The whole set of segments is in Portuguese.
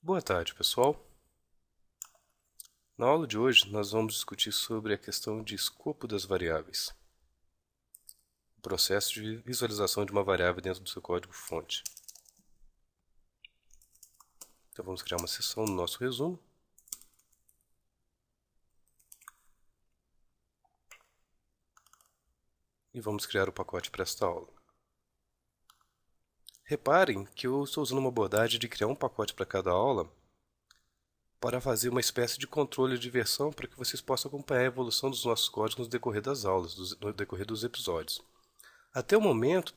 Boa tarde, pessoal. Na aula de hoje, nós vamos discutir sobre a questão de escopo das variáveis, o processo de visualização de uma variável dentro do seu código-fonte. Então, vamos criar uma seção no nosso resumo. E vamos criar o pacote para esta aula. Reparem que eu estou usando uma abordagem de criar um pacote para cada aula para fazer uma espécie de controle de versão para que vocês possam acompanhar a evolução dos nossos códigos no decorrer das aulas, no decorrer dos episódios. Até o momento,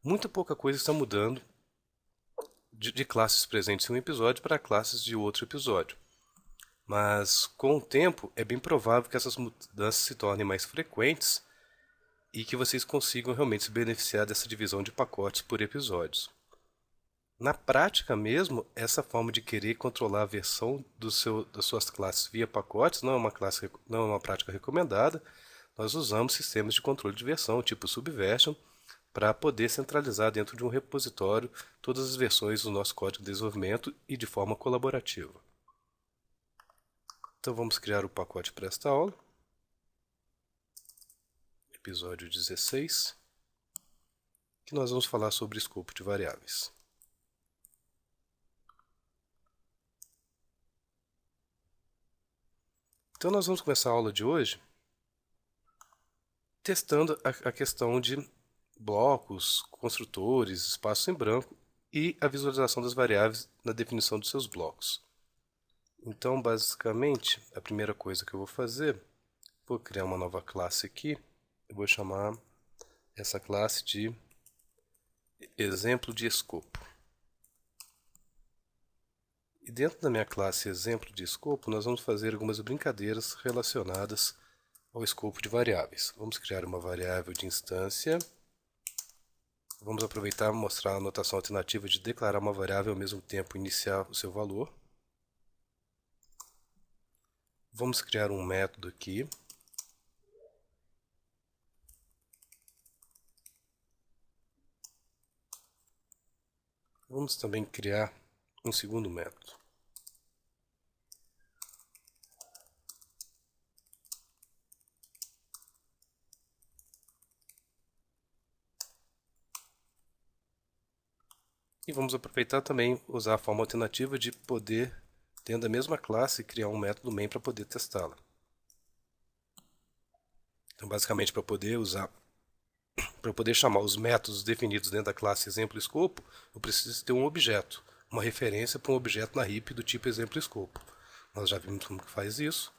muita pouca coisa está mudando de classes presentes em um episódio para classes de outro episódio. Mas, com o tempo, é bem provável que essas mudanças se tornem mais frequentes e que vocês consigam realmente se beneficiar dessa divisão de pacotes por episódios. Na prática mesmo, essa forma de querer controlar a versão das suas classes via pacotes não é uma prática recomendada. Nós usamos sistemas de controle de versão, tipo Subversion, para poder centralizar dentro de um repositório todas as versões do nosso código de desenvolvimento e de forma colaborativa. Então vamos criar o pacote para esta aula. Episódio 16, que nós vamos falar sobre escopo de variáveis. Então nós vamos começar a aula de hoje testando a questão de blocos, construtores, espaços em branco e a visualização das variáveis na definição dos seus blocos. Então, basicamente, a primeira coisa que eu vou fazer, vou criar uma nova classe aqui. Eu vou chamar essa classe de exemplo de escopo. E dentro da minha classe exemplo de escopo, nós vamos fazer algumas brincadeiras relacionadas ao escopo de variáveis. Vamos criar uma variável de instância. Vamos aproveitar e mostrar a notação alternativa de declarar uma variável ao mesmo tempo iniciar o seu valor. Vamos criar um método aqui. Vamos também criar um segundo método. E vamos aproveitar também usar a forma alternativa de poder, dentro da mesma classe, criar um método main para poder testá-la. Então, basicamente, para poder chamar os métodos definidos dentro da classe exemplo escopo, eu preciso ter um objeto, uma referência para um objeto na heap do tipo exemplo escopo. Nós já vimos como que faz isso.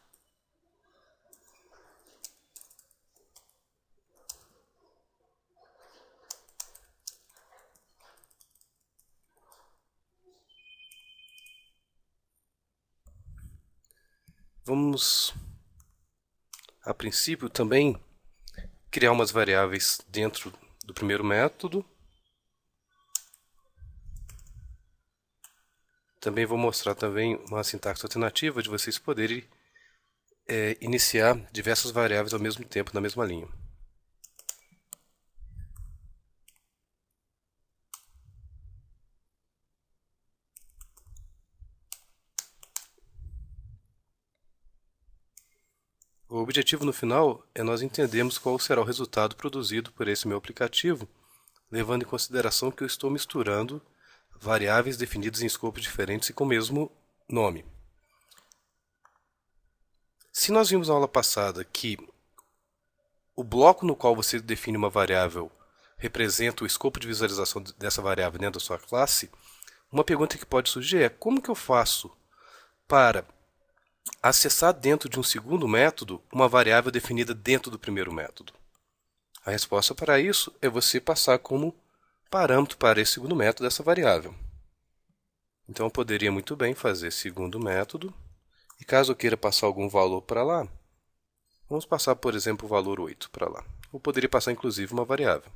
Vamos, a princípio, também criar umas variáveis dentro do primeiro método. Também vou mostrar também uma sintaxe alternativa de vocês poderem iniciar diversas variáveis ao mesmo tempo na mesma linha. O objetivo no final é nós entendermos qual será o resultado produzido por esse meu aplicativo, levando em consideração que eu estou misturando variáveis definidas em escopos diferentes e com o mesmo nome. Se nós vimos na aula passada que o bloco no qual você define uma variável representa o escopo de visualização dessa variável dentro da sua classe, uma pergunta que pode surgir é: como que eu faço para acessar dentro de um segundo método uma variável definida dentro do primeiro método? A resposta para isso é você passar como parâmetro para esse segundo método essa variável. Então eu poderia muito bem fazer segundo método, e caso eu queira passar algum valor para lá, vamos passar, por exemplo, o valor 8 para lá. Eu poderia passar inclusive uma variável.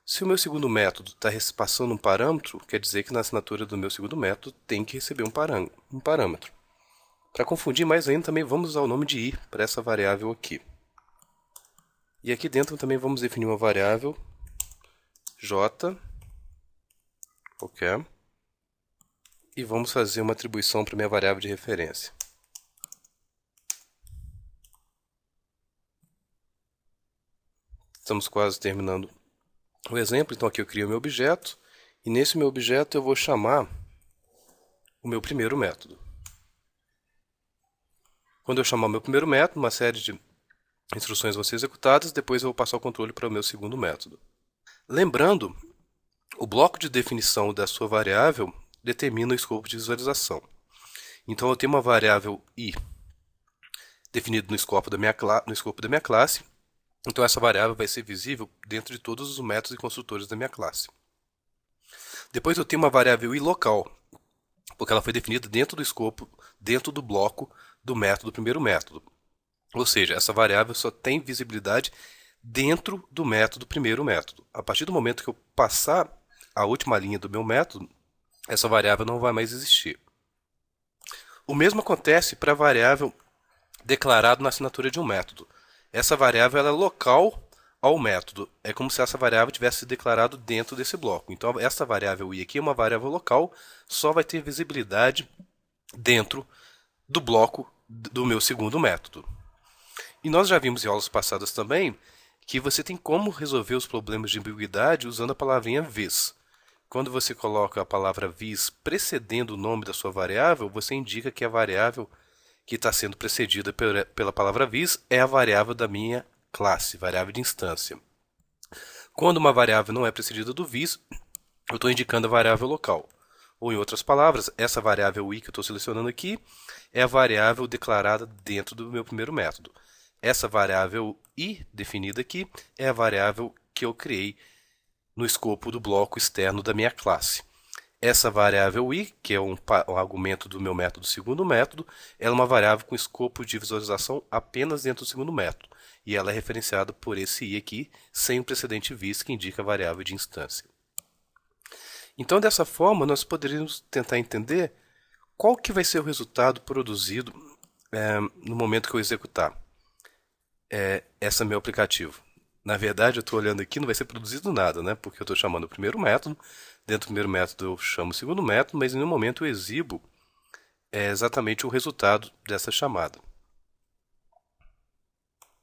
Se o meu segundo método está passando um parâmetro, quer dizer que na assinatura do meu segundo método tem que receber um parâmetro. Para confundir mais ainda, também vamos usar o nome de i para essa variável aqui. E aqui dentro também vamos definir uma variável j qualquer, e vamos fazer uma atribuição para minha variável de referência. Estamos quase terminando o exemplo, então aqui eu crio o meu objeto, e nesse meu objeto eu vou chamar o meu primeiro método. Quando eu chamar o meu primeiro método, uma série de instruções vão ser executadas, depois eu vou passar o controle para o meu segundo método. Lembrando, o bloco de definição da sua variável determina o escopo de visualização. Então eu tenho uma variável i definida no escopo da minha classe, então essa variável vai ser visível dentro de todos os métodos e construtores da minha classe. Depois eu tenho uma variável i local, porque ela foi definida dentro do escopo, dentro do bloco do método do primeiro método. Ou seja, essa variável só tem visibilidade dentro do método primeiro método. A partir do momento que eu passar a última linha do meu método, essa variável não vai mais existir. O mesmo acontece para a variável declarada na assinatura de um método. Essa variável ela é local ao método. É como se essa variável tivesse declarado dentro desse bloco. Então, essa variável i aqui é uma variável local, só vai ter visibilidade dentro do bloco do meu segundo método. E nós já vimos em aulas passadas também que você tem como resolver os problemas de ambiguidade usando a palavrinha vis. Quando você coloca a palavra vis precedendo o nome da sua variável, você indica que a variável que está sendo precedida pela palavra vis é a variável da minha classe, variável de instância. Quando uma variável não é precedida do vis, eu estou indicando a variável local. Ou, em outras palavras, essa variável i que eu estou selecionando aqui é a variável declarada dentro do meu primeiro método. Essa variável i definida aqui é a variável que eu criei no escopo do bloco externo da minha classe. Essa variável i, que é um argumento do meu método segundo método, ela é uma variável com escopo de visualização apenas dentro do segundo método. E ela é referenciada por esse i aqui, sem o precedente vis, que indica a variável de instância. Então, dessa forma, nós poderíamos tentar entender qual que vai ser o resultado produzido no momento que eu executar esse meu aplicativo. Na verdade, eu estou olhando aqui, não vai ser produzido nada, né? Porque eu estou chamando o primeiro método, dentro do primeiro método eu chamo o segundo método, mas em nenhum momento eu exibo exatamente o resultado dessa chamada.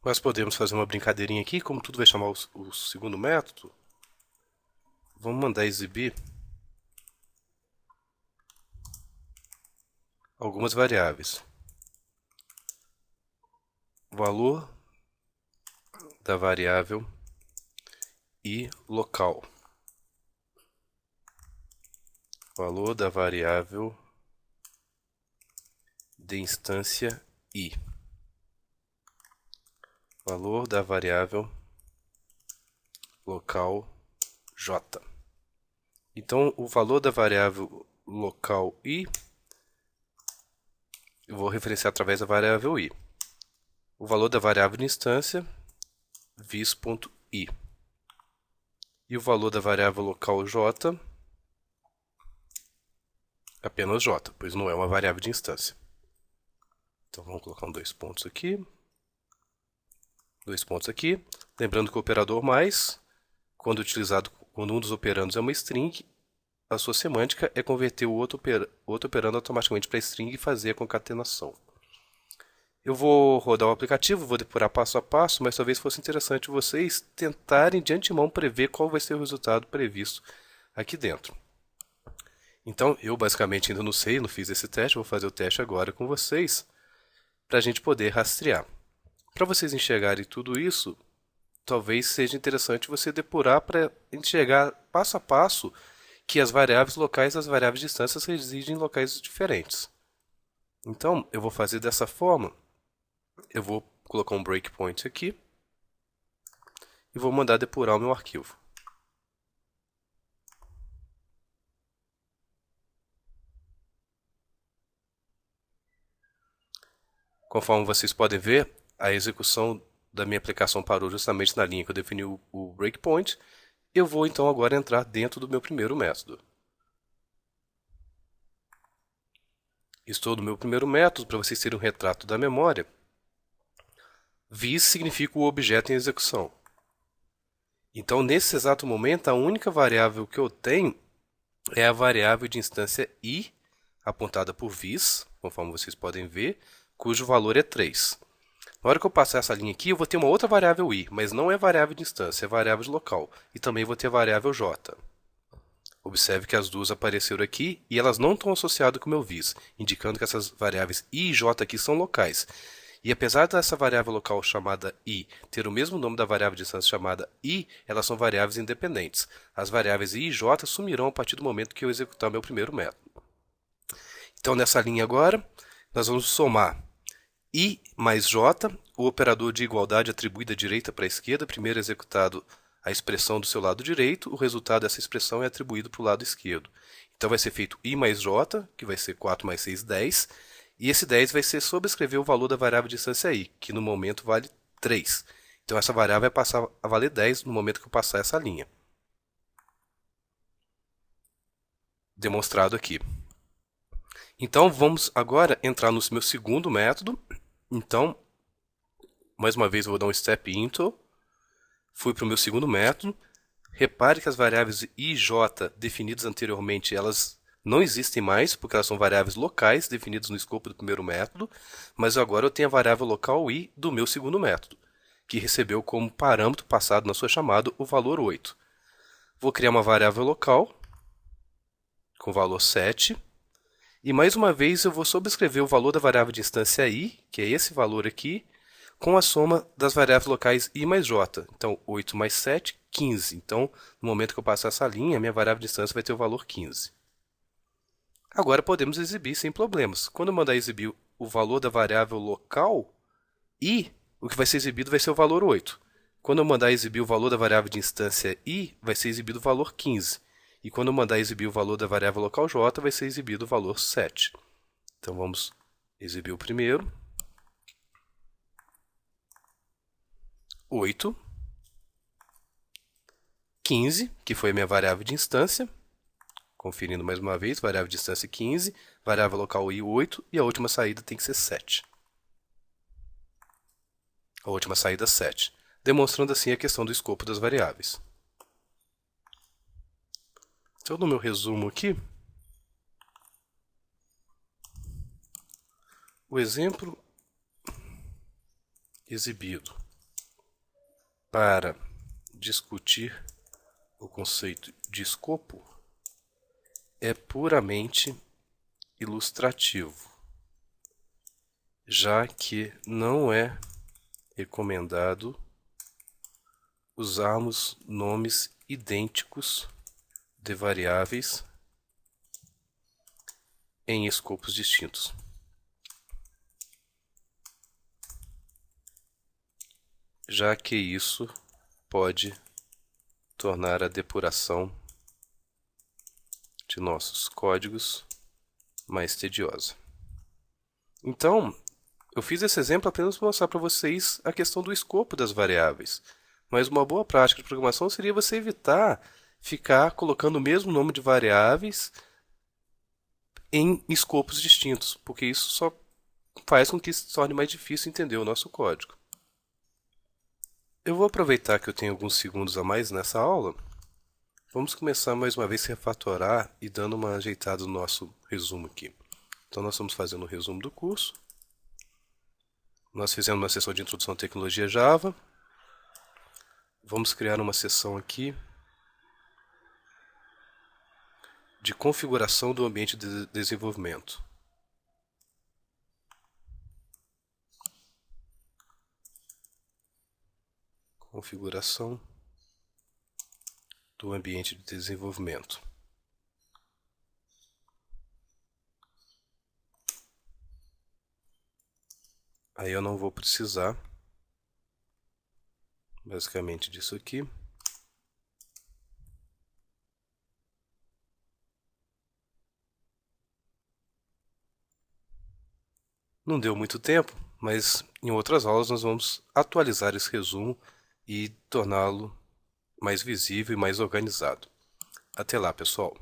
Nós podemos fazer uma brincadeirinha aqui, como tudo vai chamar o segundo método, vamos mandar exibir algumas variáveis. Valor da variável i local. Valor da variável de instância i. Valor da variável local j. Então, o valor da variável local i eu vou referenciar através da variável i. O valor da variável de instância vis.i. E o valor da variável local j, apenas j, pois não é uma variável de instância. Então vamos colocar dois pontos aqui. Dois pontos aqui. Lembrando que o operador mais, quando um dos operandos é uma string, a sua semântica é converter o outro operando automaticamente para string e fazer a concatenação. Eu vou rodar o aplicativo, vou depurar passo a passo, mas talvez fosse interessante vocês tentarem de antemão prever qual vai ser o resultado previsto aqui dentro. Então, eu basicamente ainda não sei, não fiz esse teste, vou fazer o teste agora com vocês, para a gente poder rastrear. Para vocês enxergarem tudo isso, talvez seja interessante você depurar para enxergar passo a passo que as variáveis locais e as variáveis de instâncias residem em locais diferentes. Então, eu vou fazer dessa forma. Eu vou colocar um breakpoint aqui e vou mandar depurar o meu arquivo. Conforme vocês podem ver, a execução da minha aplicação parou justamente na linha que eu defini o breakpoint. Eu vou então agora entrar dentro do meu primeiro método. Estou no meu primeiro método, para vocês terem um retrato da memória. Vis significa o objeto em execução. Então, nesse exato momento, a única variável que eu tenho é a variável de instância i apontada por vis, conforme vocês podem ver, cujo valor é 3. Na hora que eu passar essa linha aqui, eu vou ter uma outra variável i, mas não é variável de instância, é variável de local. E também vou ter a variável j. Observe que as duas apareceram aqui e elas não estão associadas com o meu vis, indicando que essas variáveis i e j aqui são locais. E apesar dessa variável local chamada i ter o mesmo nome da variável de instância chamada i, elas são variáveis independentes. As variáveis i e j sumirão a partir do momento que eu executar o meu primeiro método. Então, nessa linha agora, nós vamos somar i mais j, o operador de igualdade atribui da direita para a esquerda, primeiro executado a expressão do seu lado direito, o resultado dessa expressão é atribuído para o lado esquerdo. Então vai ser feito i mais j, que vai ser 4 mais 6, 10, e esse 10 vai ser sobrescrever o valor da variável de distância i, que no momento vale 3. Então essa variável vai passar a valer 10 no momento que eu passar essa linha. Demonstrado aqui. Então vamos agora entrar no meu segundo método. Então, mais uma vez eu vou dar um step into. Fui para o meu segundo método. Repare que as variáveis i e j definidas anteriormente, elas não existem mais, porque elas são variáveis locais definidas no escopo do primeiro método, mas agora eu tenho a variável local i do meu segundo método, que recebeu como parâmetro passado na sua chamada o valor 8. Vou criar uma variável local com valor 7, e mais uma vez eu vou sobrescrever o valor da variável de instância i, que é esse valor aqui, com a soma das variáveis locais i mais j. Então, 8 mais 7, 15. Então, no momento que eu passar essa linha, a minha variável de instância vai ter o valor 15. Agora podemos exibir sem problemas. Quando eu mandar exibir o valor da variável local i, o que vai ser exibido vai ser o valor 8. Quando eu mandar exibir o valor da variável de instância i, vai ser exibido o valor 15. E quando eu mandar exibir o valor da variável local j, vai ser exibido o valor 7. Então vamos exibir o primeiro. 8, 15, que foi a minha variável de instância. Conferindo mais uma vez, variável de instância 15, variável local i 8 e a última saída tem que ser 7. A última saída 7, demonstrando assim a questão do escopo das variáveis. Então, no meu resumo aqui, o exemplo exibido para discutir o conceito de escopo é puramente ilustrativo, já que não é recomendado usarmos nomes idênticos de variáveis em escopos distintos. Já que isso pode tornar a depuração de nossos códigos mais tediosa. Então, eu fiz esse exemplo apenas para mostrar para vocês a questão do escopo das variáveis. Mas uma boa prática de programação seria você evitar ficar colocando o mesmo nome de variáveis em escopos distintos, porque isso só faz com que se torne mais difícil entender o nosso código. Eu vou aproveitar que eu tenho alguns segundos a mais nessa aula. Vamos começar mais uma vez a refatorar e dando uma ajeitada no nosso resumo aqui. Então nós estamos fazendo o resumo do curso. Nós fizemos uma sessão de introdução à tecnologia Java. Vamos criar uma sessão aqui de configuração do ambiente de desenvolvimento. Configuração do ambiente de desenvolvimento. Aí eu não vou precisar, basicamente, disso aqui. Não deu muito tempo, mas em outras aulas nós vamos atualizar esse resumo e torná-lo mais visível e mais organizado. Até lá, pessoal!